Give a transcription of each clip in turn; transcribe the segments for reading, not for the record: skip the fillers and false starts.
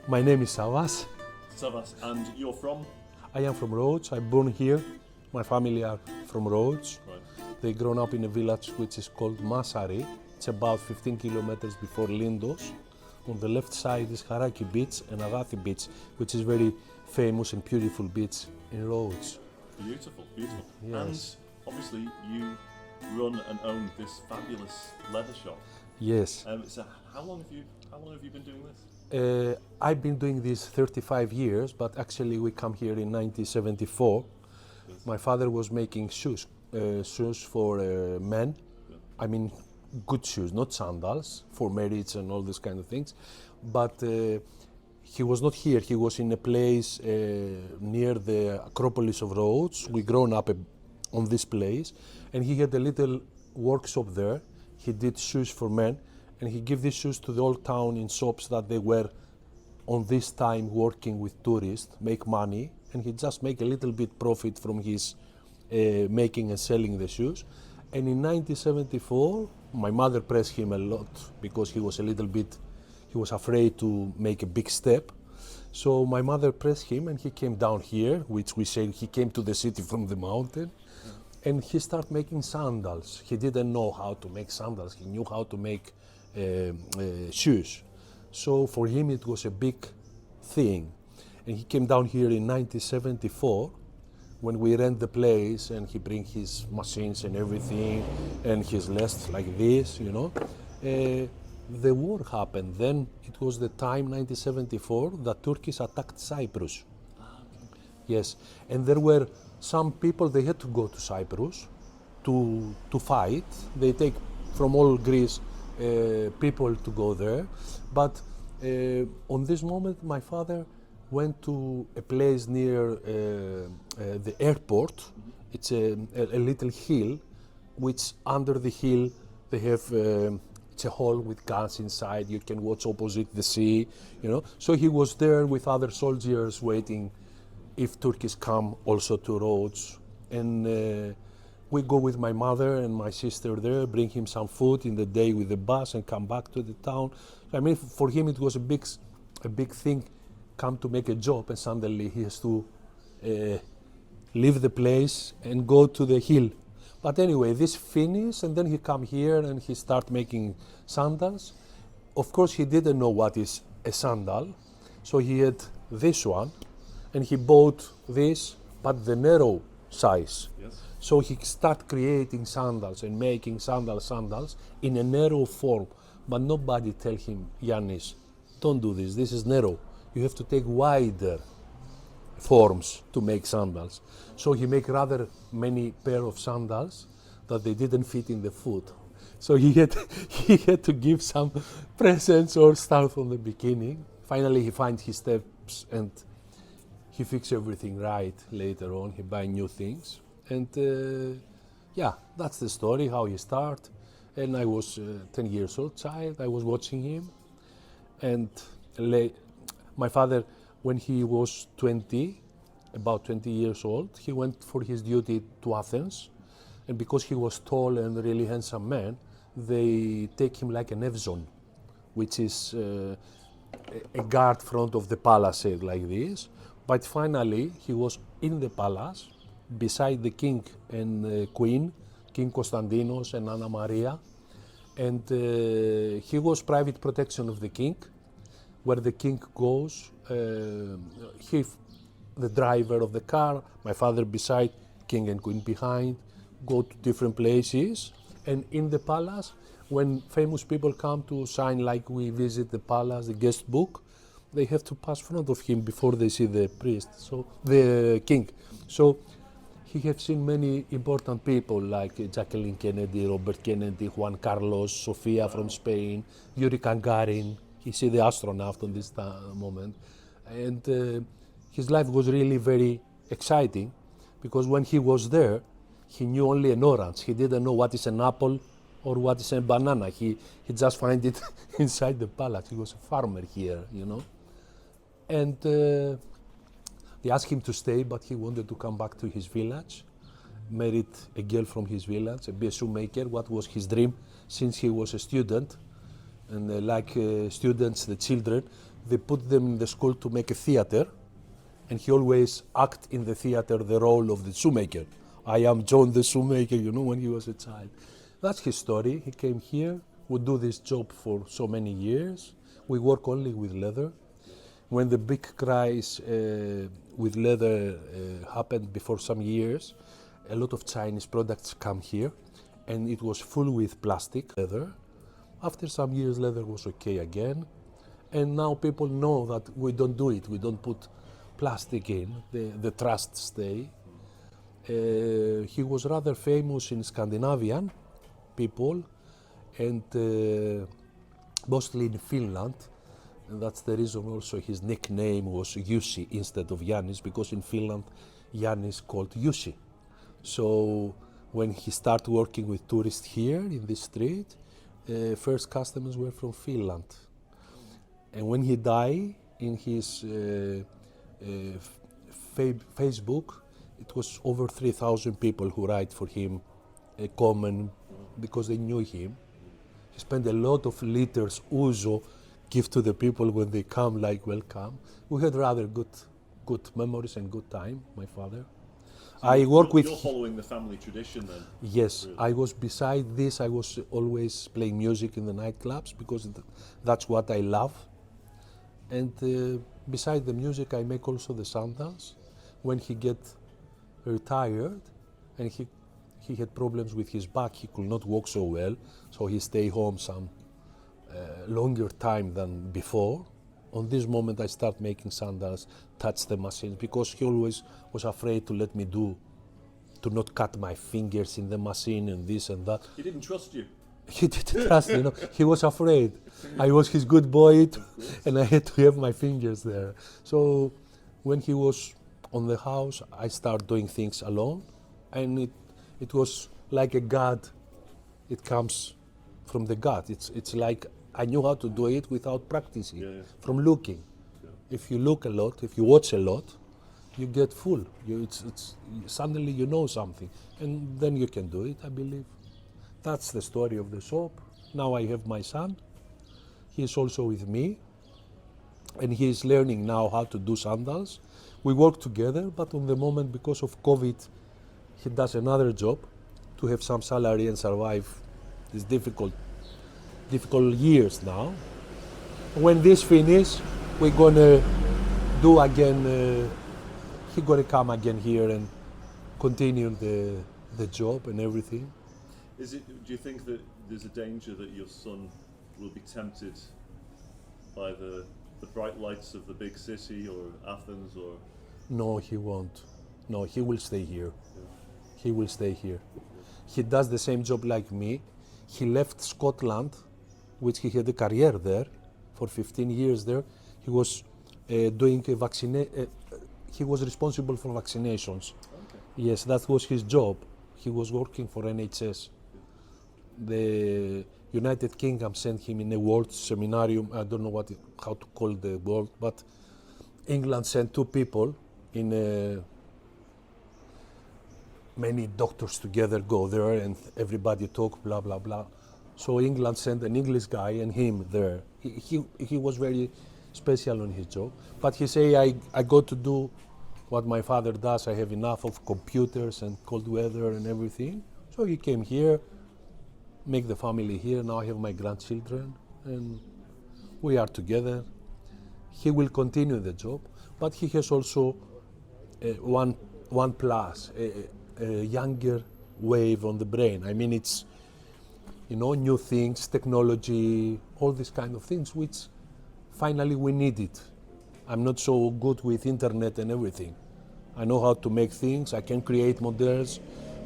My name is Savas. Savas, and you're from? I am from Rhodes. I'm born here. My family are from Rhodes. Right. They grown up in a village which is called Masari. It's about 15 kilometers before Lindos. On the left side is Haraki Beach and Agathi Beach, which is very famous and beautiful beach in Rhodes. Beautiful, beautiful. Yes. And obviously you run and own this fabulous leather shop. Yes. So how long have you been doing this? I've been doing this 35 years, but actually we come here in 1974. Yes. My father was making shoes for men. Yeah. I mean, good shoes, not sandals, for marriage and all these kind of things. But he was not here. He was in a place near the Acropolis of Rhodes. We grown up on this place, and he had a little workshop there. He did shoes for men, and he gave these shoes to the old town in shops that they were on this time working with tourists, make money, and he just make a little bit profit from his making and selling the shoes. And in 1974, my mother pressed him a lot because he was he was afraid to make a big step. So my mother pressed him and he came down here, which we say he came to the city from the mountain. And he started making sandals. He didn't know how to make sandals. He knew how to make shoes. So for him it was a big thing. And he came down here in 1974 when we rent the place, and he bring his machines and everything and his lests like this, you know. The war happened. Then it was the time, 1974, that Turkish attacked Cyprus. Yes, and there were some people, they had to go to Cyprus to fight. They take from all Greece people to go there. But on this moment, my father went to a place near the airport. It's a little hill, which under the hill they have it's a hall with guns inside. You can watch opposite the sea, you know. So he was there with other soldiers waiting if Turkish come also to Rhodes. And we go with my mother and my sister there, bring him some food in the day with the bus and come back to the town. I mean, for him it was a big thing, come to make a job and suddenly he has to leave the place and go to the hill. But anyway, this finished and then he come here and he start making sandals. Of course, he didn't know what is a sandal, so he had this one and he bought this, but the narrow size. Yes. So he start creating sandals and making sandals in a narrow form. But nobody tell him, Yannis, don't do this, this is narrow. You have to take wider forms to make sandals. So he make rather many pair of sandals that they didn't fit in the foot. So he had to give some presents or start from the beginning. Finally he find his steps and he fix everything right later on. He buy new things. And yeah, that's the story, how he start. And I was 10 years old child, I was watching him. And my father, when he was about 20 years old, he went for his duty to Athens. And because he was tall and really handsome man, they take him like an Evzon, which is a guard front of the palace, like this. But finally, he was in the palace, beside the king and queen, King Konstantinos and Anna Maria. And he was private protection of the king. Where the king goes, the driver of the car, my father beside, king and queen behind, go to different places. And in the palace, when famous people come to sign, like we visit the palace, the guest book, they have to pass front of him before they see the priest, so the king. So he have seen many important people like Jacqueline Kennedy, Robert Kennedy, Juan Carlos, Sofia from Spain, Yuri Gargarin. He see the astronaut on this moment. And his life was really very exciting because when he was there, he knew only an orange. He didn't know what is an apple or what is a banana. He just find it inside the palace. He was a farmer here, you know. And they asked him to stay, but he wanted to come back to his village, married a girl from his village, be a shoemaker, what was his dream since he was a student. And like students, the children, they put them in the school to make a theater, and he always act in the theater the role of the shoemaker. I am John the shoemaker, you know, when he was a child. That's his story. He came here, would do this job for so many years. We work only with leather. When the big crisis with leather happened before some years, a lot of Chinese products come here, and it was full with plastic leather. After some years, leather was okay again, and now people know that we don't do it. We don't put plastic in. The trust stay. He was rather famous in Scandinavian people, and mostly in Finland. And that's the reason also his nickname was Jussi instead of Yannis, because in Finland, Yannis is called Jussi. So when he started working with tourists here in this street, first customers were from Finland. And when he died, in his Facebook, it was over 3,000 people who write for him a comment because they knew him. He spent a lot of liters ouzo give to the people when they come, like welcome. We had rather good memories and good time, my father. So I work with... You're following the family tradition then? Yes, Really? I was beside this, I was always playing music in the nightclubs because that's what I love. And beside the music, I make also the sandals. When he get retired, and he had problems with his back, he could not walk so well, so he stayed home some longer time than before. On this moment, I start making sandals, touch the machine, because he always was afraid to let me to not cut my fingers in the machine and this and that. He didn't trust you? He didn't trust me, he was afraid. I was his good boy, and I had to have my fingers there. So when he was on the house, I started doing things alone, and it was like a God. It comes from the God. It's like I knew how to do it without practicing, from looking. Yeah. If you look a lot, if you watch a lot, you get full. Suddenly you know something, and then you can do it, I believe. That's the story of the shop. Now I have my son. He's also with me, and he is learning now how to do sandals. We work together, but on the moment, because of COVID, he does another job to have some salary and survive these difficult years now. When this finish, we're gonna do again, he's gonna come again here and continue the job and everything. Do you think that there's a danger that your son will be tempted by the bright lights of the big city or Athens or? No, he won't. No, he will stay here. Yeah. He will stay here. He does the same job like me. He left Scotland, which he had a career there for 15 years there. He was doing a he was responsible for vaccinations. Okay. Yes, that was his job. He was working for NHS. The United Kingdom sent him in a world seminarium. I don't know how to call the world, but England sent 2 people in many doctors together go there and everybody talk, blah, blah, blah. So England sent an English guy and him there. He was very special on his job. But he say, I go to do what my father does. I have enough of computers and cold weather and everything. So he came here, make the family here. Now I have my grandchildren and we are together. He will continue the job, but he has also one plus, a younger wave on the brain. I mean, it's, new things, technology, all these kind of things, which finally we need it. I'm not so good with internet and everything. I know how to make things, I can create models,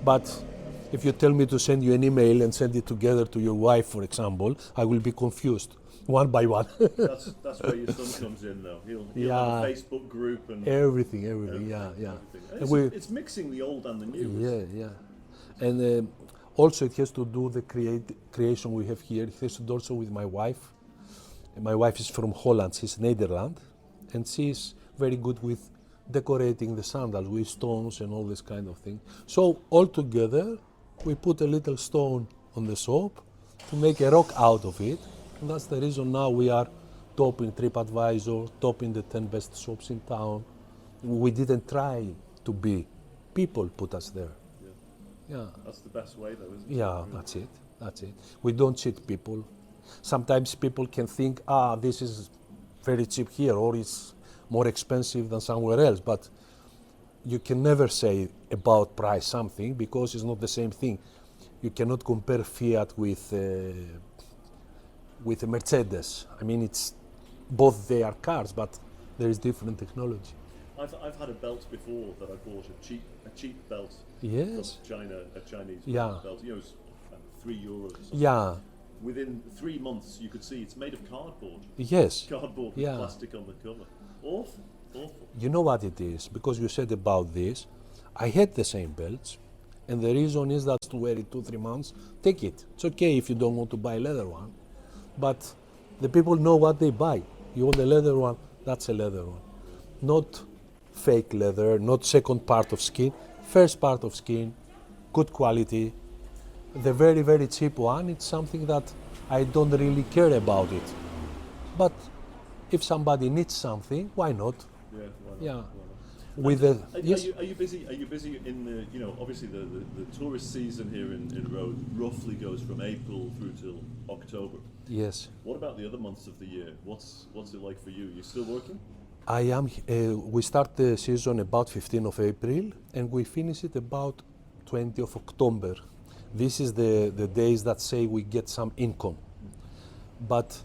but if you tell me to send you an email and send it together to your wife, for example, I will be confused, one by one. That's where your son comes in now. He'll have a Facebook group and everything, yeah. And it's mixing the old and the new. Yeah. And also it has to do the creation we have here. It has to do also with my wife. And my wife is from Holland, she's Netherlands, and she's very good with decorating the sandals with stones and all this kind of thing. So all together, we put a little stone on the soap to make a rock out of it. And that's the reason now we are top in TripAdvisor, top in the 10 best shops in town. We didn't try to be. People put us there. Yeah. That's the best way, though, isn't it? Yeah, that's it. That's it. We don't cheat people. Sometimes people can think, this is very cheap here, or it's more expensive than somewhere else. But you can never say about price something because it's not the same thing. You cannot compare Fiat with a Mercedes. I mean, it's both they are cars, but there is different technology. I've had a belt before that I bought a cheap belt. Yes. From China, a Chinese belt. You know, it's €3 or something. Yeah. Within 3 months, you could see it's made of cardboard. Yes. Cardboard with plastic on the cover. Awful, awful. You know what it is? Because you said about this, I had the same belts, and the reason is that to wear it 2-3 months, take it. It's okay if you don't want to buy a leather one, but the people know what they buy. You want a leather one, that's a leather one. Not fake leather, not second part of skin, first part of skin, good quality. The very, very cheap one, it's something that I don't really care about it. But if somebody needs something, why not? Yeah, why not? Yeah. Why not? With the Are you busy? Are you busy in the? You know, obviously the tourist season here in Rhodes roughly goes from April through till October. Yes. What about the other months of the year? What's it like for you? You still working? I am. We start the season about 15th of April, and we finish it about 20th of October. This is the days that say we get some income. But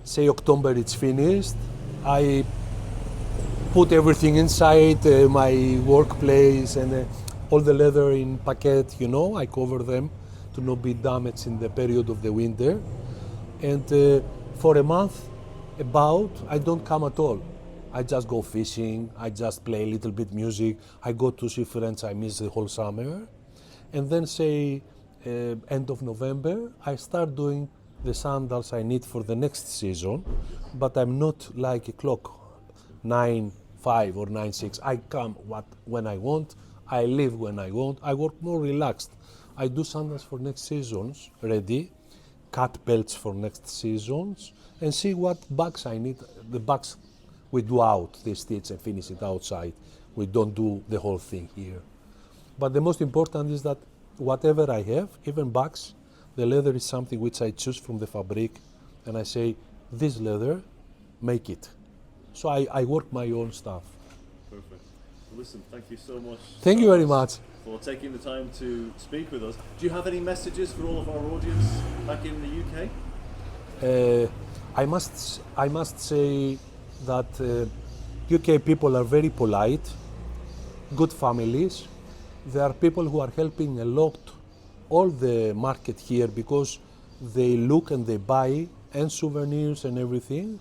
say October it's finished, I put everything inside my workplace and all the leather in packet, you know, I cover them to not be damaged in the period of the winter. And for a month, I don't come at all. I just go fishing, I just play a little bit music, I go to see friends I miss the whole summer. And then say end of November, I start doing the sandals I need for the next season, but I'm not like a clock, 9-5 or 9-6. I come when I want, I leave when I want, I work more relaxed. I do sandals for next seasons, ready, cut belts for next seasons, and see what bags I need. The bags we do out, the stitch and finish it outside. We don't do the whole thing here. But the most important is that whatever I have, even bags, the leather is something which I choose from the fabric, and I say, this leather, make it. So I work my own stuff. Perfect. Well, listen, thank you so much. Thank you very much. For taking the time to speak with us. Do you have any messages for all of our audience back in the UK? I must say that UK people are very polite, good families. There are people who are helping a lot all the market here because they look and they buy and souvenirs and everything,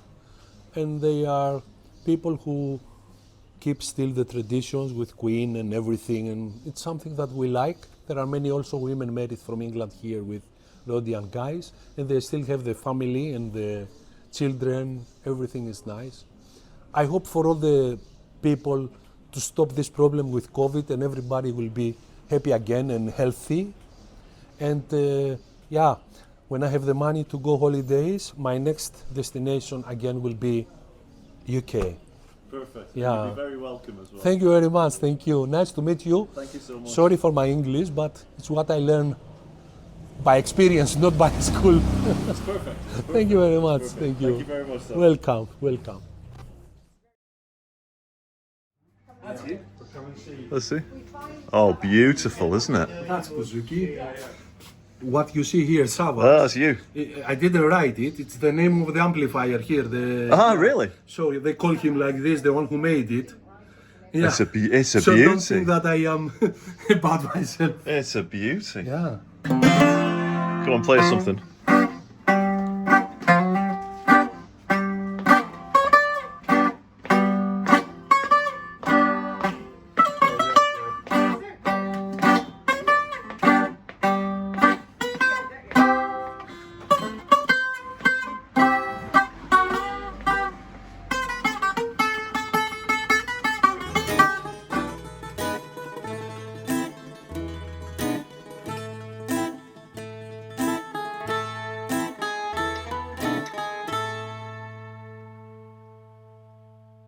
and they are people who keep still the traditions with Queen and everything, and it's something that we like. There are many also women married from England here with Rhodian guys, and they still have the family and the children, everything is nice. I hope for all the people to stop this problem with COVID and everybody will be happy again and healthy. And when I have the money to go holidays, my next destination again will be UK. Perfect. Yeah. You'll be very welcome as well. Thank you very much. Thank you. Nice to meet you. Thank you so much. Sorry for my English, but it's what I learn by experience, not by school. It's perfect. Thank you very much. Perfect. Thank you. Thank you very much, sir. Welcome. Welcome. Let's see. Oh, beautiful, isn't it? That's bouzouki. What you see here, Savas. Oh, that's you. I didn't write it. It's the name of the amplifier here. Really? So they call him like this, the one who made it. Yeah. It's a beauty. So don't think that I am about myself. It's a beauty. Yeah. Come on, play us something.